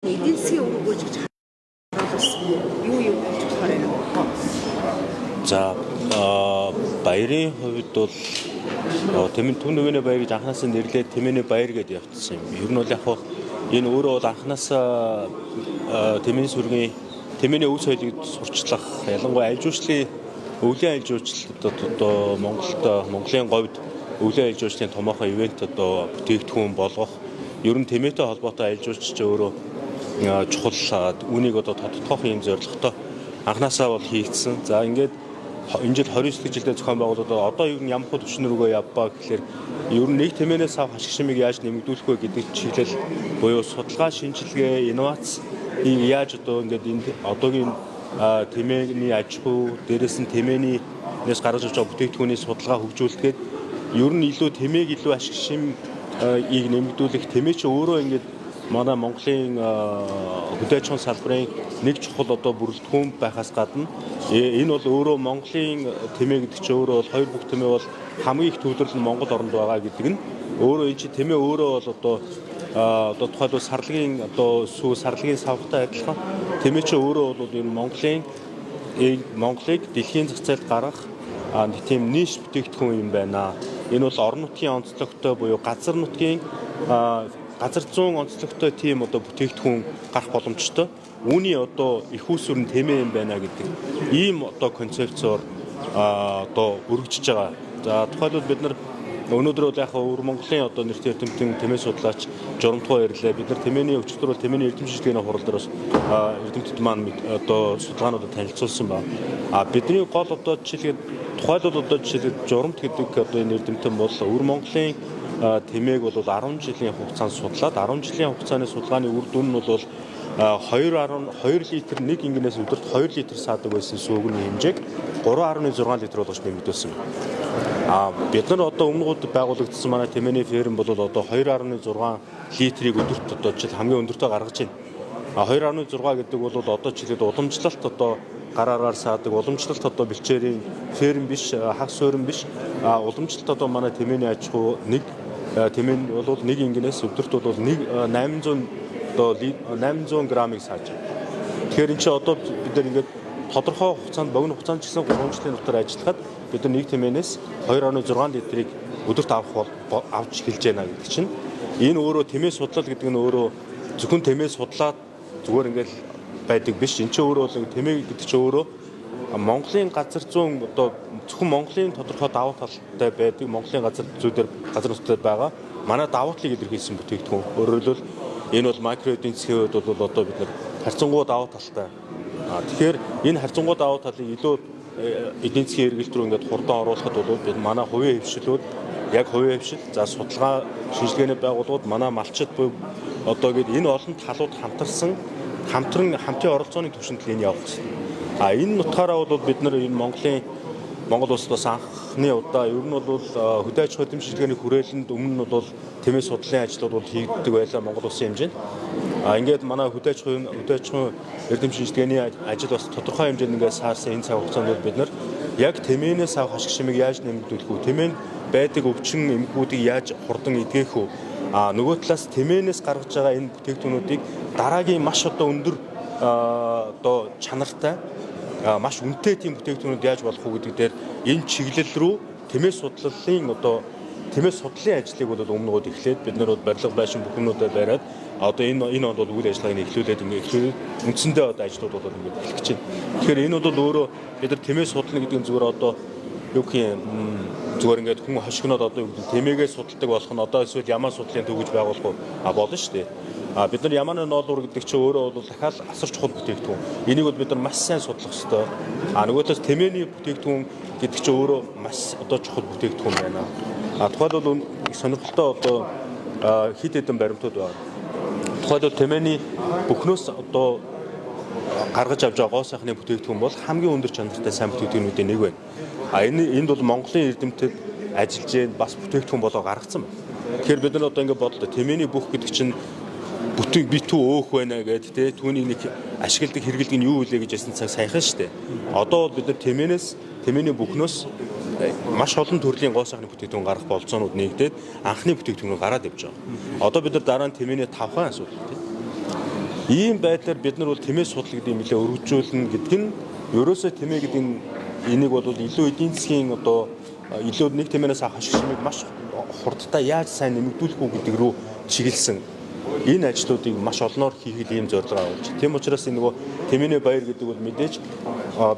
эдийн засгийн өргөж гэж харуулсан юу болж болохоор юм. За баярын хувьд бол Тэмээ Түн Нүгэний баяр гэж анханасаа нэрлээд Тэмээний баяр гэдээ явуулсан юм. Ер нь бол яг энэ өөрөө бол анханасаа Тэмээний сүргийн Тэмээний өв соёлыг сурчлах, ялангуяа аль жуулчлалын өвлийн аль жуулчлалд одоо Монголын говьд өвлийн аль жуулчлалын томоохон ивент одоо бүтээгдэхүүн болгох, ер нь Тэмээтэй холбоотой аль жуулч өөрөө чухал үүнийг одоо тодтогох юм зорилготой анханасаа бол хийгдсэн. За ингээд энэ жил 29 жилдээ зохион байгуулагдаад одоо ер нь ямар хөө төвчнөр рүүгээ явбаа гэхэлэр ер нь нэг Тэмээнээс авах ашиг шимийг яаж нэмэгдүүлэх вэ гэдэг чиглэл буюу судалгаа, шинжилгээ, инновац яаж одоо ингээд энэ одоогийн Тэмээний аж ахуй, дээрээс нь Тэмээнийнээс гаргаж авч байгаа бүтээгдэхүүний судалгаа хөгжүүлэхэд ер нь илүү Тэмээг илүү ашиг шимийг нэмэгдүүлэх, Тэмээ ч өөрөө ингээд манай Монголын хөдөө аж ахуйн салбарын нэг чухал одоо бүрэлдэхүүн байхаас гадна энэ бол өөрөө Монголын Тэмээ гэдэг чинь өөрөө бол хоёр бүх Тэмээ бол хамгийн их төвлөрөл нь Монгол оронд байгаа гэдэг нь өөрөө энэ чинь Тэмээ өөрөө бол одоо тухайлбал сарлагын одоо сарлагын савхтай адилхан Тэмээ чинь өөрөө бол энэ Монголыг дэлхийн зах зээлд гаргах нэг тийм нийш бүтээгдэхүүн юм байна. Энэ бол орон нутгийн онцлогтой буюу газар нутгийн газар зүүн онцлогтой тийм одоо бүтээгдэхүүн гарах боломжтой. Үүний одоо их усүр нь Тэмээ юм байна гэдэг ийм одоо концепцоор одоо өргөжж байгаа. За тухайлбал бид нар өнөөдөр бол яг өвөр Монголын одоо нэртэй эрдэмтэн Тэмээ судлаач Журамтгой ярьлаа. Бид нар Тэмээний өчигдөр бол Тэмээний эрдэм шилжгээний хурал дээр бас эрдэмтэд маань одоо судалгаануудад танилцуулсан байна. Бидний гол одоо жишээлбэл тухайлбал одоо жишээлбэл Журамт гэдэг одоо энэ эрдэмтэн бол өвөр Монголын Тэмээг бол 10 жилийн хугацаанд судлаад 10 жилийн хугацааны судалгааны үр дүн нь бол 2.2 литр нэг ингинээс өдөрт 2 литр саадаг байсан сүүгний хэмжээг 3.6 литр болгож нэмэгдүүлсэн. Бид нар одоо өмнөд байгуулагдсан манай Тэмээний ферм бол одоо 2.6 литрийг өдөрт одоо жил хамгийн өндөртөө гаргаж байна. 2.6 гэдэг бол одоо жишээд уламжлалт одоо гараараар саадаг уламжлалт одоо бэлчээрийн ферм биш, хагас суурин биш. Уламжлалт одоо манай Тэмээний аж ахуй нэг Тэмээ бол нэг ингинээс өдөрт бол 800 грамыг сааж байна. Тэгэхээр энэ чинь одоо бид нар ингээд тодорхой хугацаанд богино хугацаанд ч гэсэн 3 жилийн дотор ажиллахад бид нар нэг Тэмээнээс 2.6 литрийг өдөрт авч эхэлж байна гэдэг чинь энэ өөрөө Тэмээ судлал гэдэг нь өөрөө зөвхөн Тэмээ судлаад зүгээр ингээд байдаг биш. Энэ чинь өөрөө бол Тэмээ гэдэг чинь өөрөө Монголын газар зүүн одоо зөвхөн Монголын тодорхой давуу талтай байдаг Монголын газар нутгад байгаа манай давуу талыг илэрхийлсэн бүтээгдэхүүн. Өөрөөр хэлбэл энэ бол макро эдийн засгийн хувьд бол одоо бид нар харьцангуй давуу талтай. Тэгэхээр энэ харьцангуй давуу талыг илүү эдийн засгийн эргэлт рүү ингээд хурдан оруулахад бол бид манай хувийн хвшилүүд яг хувийн хвшил за судалгаа шинжилгээний байгууллагууд манай малчид буюу одоо гээд энэ олон талууд хамтын оролцооны түвшинд энэ явах хэрэгтэй. Энэ нутгаараа бол бид нар энэ Монгол улсад бас анхны удаа ер нь бол хөдөө аж ахуйн шинжилгээний хүрээлэнд өмнө нь бол Тэмээ судлалын ажлууд бол хийгддэг байлаа Монгол улсын хэмжээнд. Ингээд манай хөдөө аж ахуйн эрдэм шинжилгээний ажил бас тодорхой хэмжээнд ингээд саарсан энэ цаг хугацаанд бол бид нар яг Тэмээнээс авах ашиг шимийг яаж нэмэгдүүлэх вэ? Тэмээнд байдаг өвчин эмгэгүүдийг яаж хурдан эдгэх вэ? Нөгөө талаас Тэмээнээс гаргаж байгаа энэ бүтээгдэхүүнүүдийг дараагийн маш одоо өндөр одоо чанартай маш үнэтэй тийм бүтээгдэхүүнүүд яаж болох вэ гэдэг дээр энэ чиглэл рүү Тэмээ судлалын ажлыг бол өмнөгөөд эхлээд бид нар барилга байшин бүхнүүдэд бариад одоо энэ онд бол үйл ажиллагааг эхлүүлээд ингээд үндсэндээ одоо ажлууд бол ингээд эхлэх гэж байна. Тэгэхээр энэ бол өөрөө бид нар Тэмээ судлал гэдэг нь зүгээр одоо юу гэх юм зүгээр ингээд хүн хошигноод одоо юу гэдэг Тэмээгээ судалдаг болох нь одоо эсвэл ямаа судлалын төв гэж байгуулах болно шүү дээ. Бид нар ямааны ноолуур гэдэг чинь өөрөө бол дахиад асар чухал бүтээгдэхүүн. Энийг бол бид нар маш сайн судлах ёстой. Нөгөө талаас Тэмээний бүтээгдэхүүн гэдэг чинь өөрөө маш одоо чухал бүтээгдэхүүн байна. Тухайлбал их сонирхолтой одоо хэд хэдэн баримтууд байна. Тухайлбал Тэмээний бүхнөөс одоо гаргаж авч байгаа гоо сайхны бүтээгдэхүүн бол хамгийн өндөр чанартай сайн бүтээгдэхүүнүүдийн нэг байна. Энд бол Монголын эрдэмтэд ажиллаж бас бүтээгдэхүүн болоо гаргацсан байна. Тэгэхээр бид нар одоо ингэ бодлоо Тэмээний бүх гэдэг чинь бүтэн битүү өөх байна гэдэг те түүний нэг ашигладаг хэрэгэлдэг нь юу вэ гэж ясан цаг саяхан шүү дээ. Одоо бол бид нар Тэмээний бүхнөөс маш олон төрлийн гоо сайхны бүтээгдэхүүн гарах болцоонууд нэгдээд анхны бүтээгдэхүүнүүд гараад явж байгаа. Одоо бид нар дараа нь Тэмээний 5 хаан асуудал тийм. Ийм байдлаар бид нар бол тэмээ судлал гэдэг юм нэлээ өргөжүүлнэ гэдэг нь ерөөсөө тэмээ гэдэг энийг бол илүү эдийн засгийн одоо илүү нэг тэмээнээс авах ашиг шимийг маш хурдтай яаж сайн нэмэгдүүлэх үү гэдэг рүү чиглэсэн энэ ажлуудыг маш олноор хийхэд ийм зорилго авч. Тийм учраас энэ нөгөө тэмээний баяр гэдэг бол мэдээж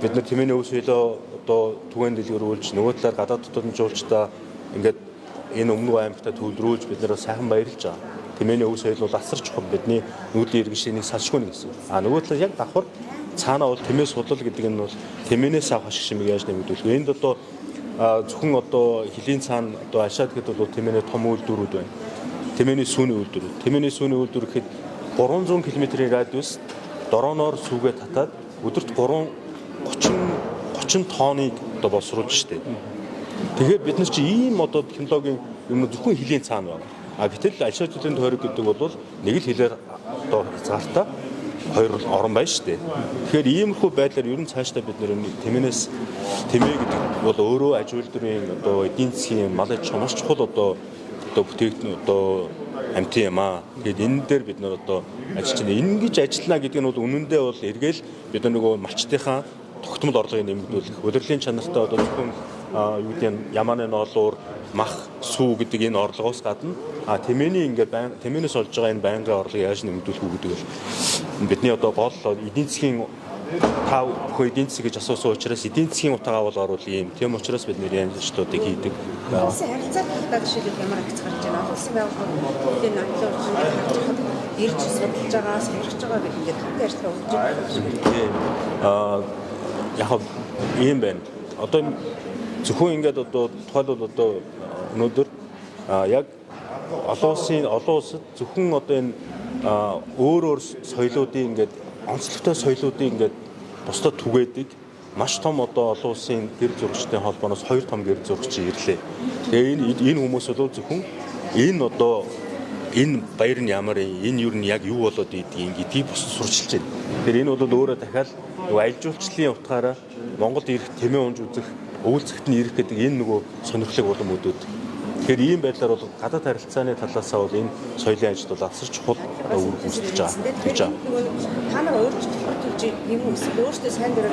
бид нар тэмээний өв соёлоо одоо түгээн дэлгэрүүлж нөгөө талаар гадаад дотоод жуулчдаа ингээд энэ өмнөг аймагтаа төвлөрүүлж бид нэр сайхан баярлж байгаа. Тэмээний өв соёл бол асар чухал бидний нүүдлийн иргэншээний салшгүй нэг гэсэн. Нөгөө талаар яг давхар цаанаа бол тэмээ судлал гэдэг нь бол тэмээнээс авах ашиг шимийг яаж нэмэгдүүлэх вэ? Энд одоо зөвхөн одоо хилийн цаана одоо ашаад гэдэг бол тэмээний том үйлдвэрүүд байна. Тэмээний сүүний үйлдвэр. Тэмээний сүүний үйлдвэр гэхэд 300 км-ийн радиус дорооноор сүүгээ татаад өдөрт 30 тонныг одоо босруулж штэ. Тэгэхээр бид нар чи ийм одоо технологийн юм зөвхөн хилийн цаана байна. Гэтэл ашаад хөдөлгөөний тойрог гэдэг бол нэг л хилээр одоо хязгаартаа хоёр орон байна шүү дээ. Тэгэхээр иймэрхүү байдлаар ер нь цаашдаа бид нэр тэмээнээс тэмээ гэдэг бол өөрөө аж үйлдвэрийн одоо эдийн засгийн мал аж ахуй маш чухал одоо бүтээгдэхүүн одоо амтын юм аа. Тэгээд энэ дээр бид нар одоо ажиллаж байна. Ингэж ажиллана гэдэг нь бол үнэндээ бол эргээл бид нөгөө малчтынхаа тогтмол орлогыг нэмэгдүүлэх, удирдлагын чанартай одоо зөвхөн юу гэдэг нь ямааны ноолуур, мах, сүү гэдэг энэ орлогоос гадна тэмээний ингээд тэмээнээс олж байгаа энэ байнгын орлогыг яаж нэмэгдүүлэх үү гэдэг бол бидний одоо гол эдийн засгийн та бүхэн эдийн засаг гэж асуусан учраас эдийн засгийн утаагаа бол оруулах юм. Тийм учраас бид нэр энэ ажлуудыг хийдэг. Улсын харилцааг хадгалж жишээлбэл ямар агц гарч байна. Улсын байгууллагууд энэ ноёлын урьдчилан харж хад ирж судалж байгаа, сонирхож байгаа гэх ингээд хамт ажиллагаа өгч байгаа. Яг ийм байна. Одоо зөвхөн ингээд одоо тухайлбал одоо өнөөдөр яг олон улсад зөвхөн одоо энэ өөр соёлоодын ингээд онцлогтой соёлоодыг ингээд бусдад түгээдэг маш том одоо олон улсын гэр зурагчдын холбооноос 2 том гэр зурагч ирлээ. Тэгээ энэ хүмүүс бол зөвхөн энэ одоо энэ баяр нь ямар энэ юу нь яг юу болоод идгийг гэдгийг бус сурчилж байна. Тэгэхээр энэ бол өөрөө дахиад аял жуулчлалын утгаараа Монголд ирэх тэмээ унж үзэх өвөлцөгт нь ирэх гэдэг энэ нөгөө сонирхлыг улам өдөөд. Тэгэхээр ийм байдлаар бол гадаад харилцааны талаасаа бол энэ соёлын ажил бол асар чухал үүрэг гүйцэтгэж байгаа гэж байна. Та нар өөрчлөлт хийж юм уу? Өөртөө сайн дураар